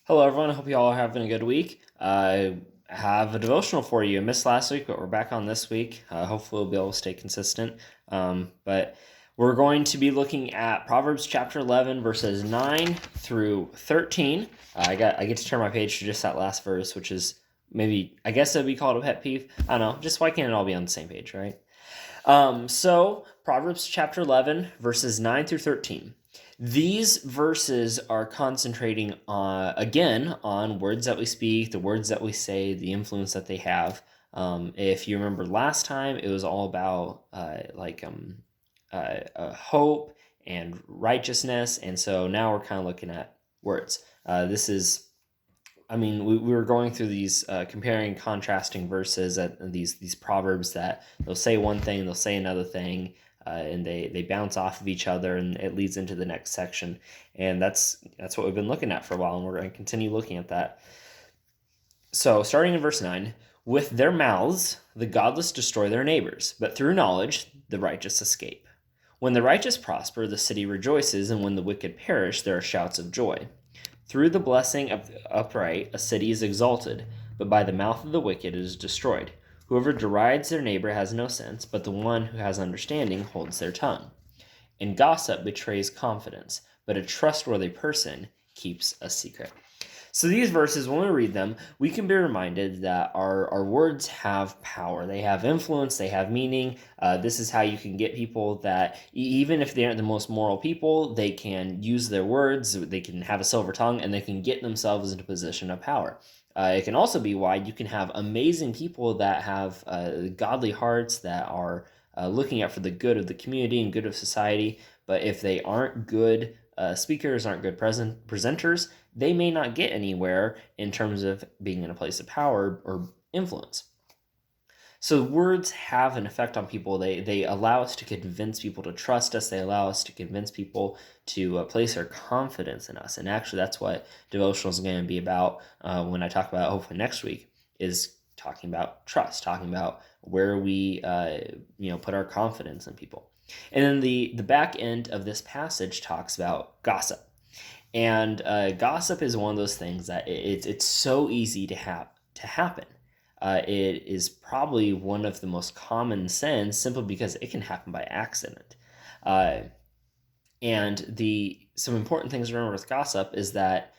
Hello, everyone. I hope you all are having a good week. I have a devotional for you. I missed last week, but we're back on this week. Hopefully, we'll be able to stay consistent. But we're going to be looking at Proverbs chapter 11, verses 9 through 13. I get to turn my page to just that last verse, which is maybe, I guess it'd be called a pet peeve. I don't know. Just why can't it all be on the same page, right? So Proverbs chapter 11, verses 9 through 13. These verses are concentrating on, again, on words that we speak, the words that we say, the influence that they have. If you remember last time, it was all about hope and righteousness, and so now we're kind of looking at words. This is we were going through these comparing, contrasting verses at these proverbs that they'll say one thing, they'll say another thing, and they bounce off of each other, and it leads into the next section. And that's what we've been looking at for a while, and we're going to continue looking at that. So, starting in verse 9, with their mouths the godless destroy their neighbors, but through knowledge the righteous escape. When the righteous prosper, the city rejoices, and when the wicked perish, there are shouts of joy. Through the blessing of the upright, a city is exalted, but by the mouth of the wicked it is destroyed. Whoever derides their neighbor has no sense, but the one who has understanding holds their tongue. And gossip betrays confidence, but a trustworthy person keeps a secret. So these verses, when we read them, we can be reminded that our words have power. They have influence. They have meaning. This is how you can get people that, even if they aren't the most moral people, they can use their words. They can have a silver tongue, and they can get themselves into a position of power. It can also be why you can have amazing people that have godly hearts that are looking out for the good of the community and good of society. But if they aren't good speakers, aren't good presenters, they may not get anywhere in terms of being in a place of power or influence. So words have an effect on people. They allow us to convince people to trust us. They allow us to convince people to place their confidence in us. And actually, that's what devotional is going to be about when I talk about hopefully next week, is talking about trust, talking about where we put our confidence in people. And then the back end of this passage talks about gossip. And gossip is one of those things that it's so easy to happen. It is probably one of the most common sins, simply because it can happen by accident. And some important things to remember with gossip is that,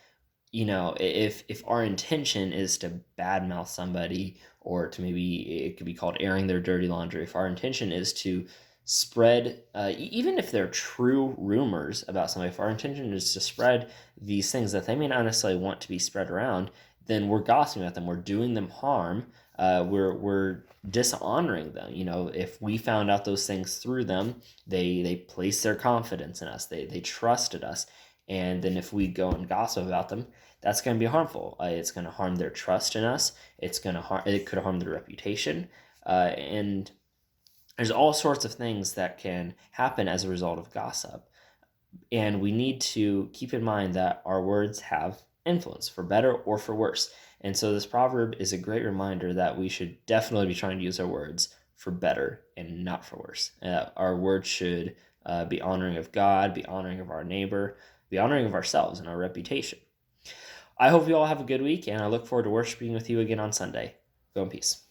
if our intention is to badmouth somebody, or to, maybe it could be called airing their dirty laundry, if our intention is to spread, even if they're true rumors about somebody, if our intention is to spread these things that they may not necessarily want to be spread around, then we're gossiping about them. We're doing them harm. We're dishonoring them. If we found out those things through them, they placed their confidence in us. They trusted us. And then if we go and gossip about them, that's going to be harmful. It's going to harm their trust in us. It could harm their reputation. And there's all sorts of things that can happen as a result of gossip. And we need to keep in mind that our words have influence, for better or for worse. And so this proverb is a great reminder that we should definitely be trying to use our words for better and not for worse. Our words should be honoring of God, be honoring of our neighbor, be honoring of ourselves and our reputation. I hope you all have a good week, and I look forward to worshiping with you again on Sunday. Go in peace.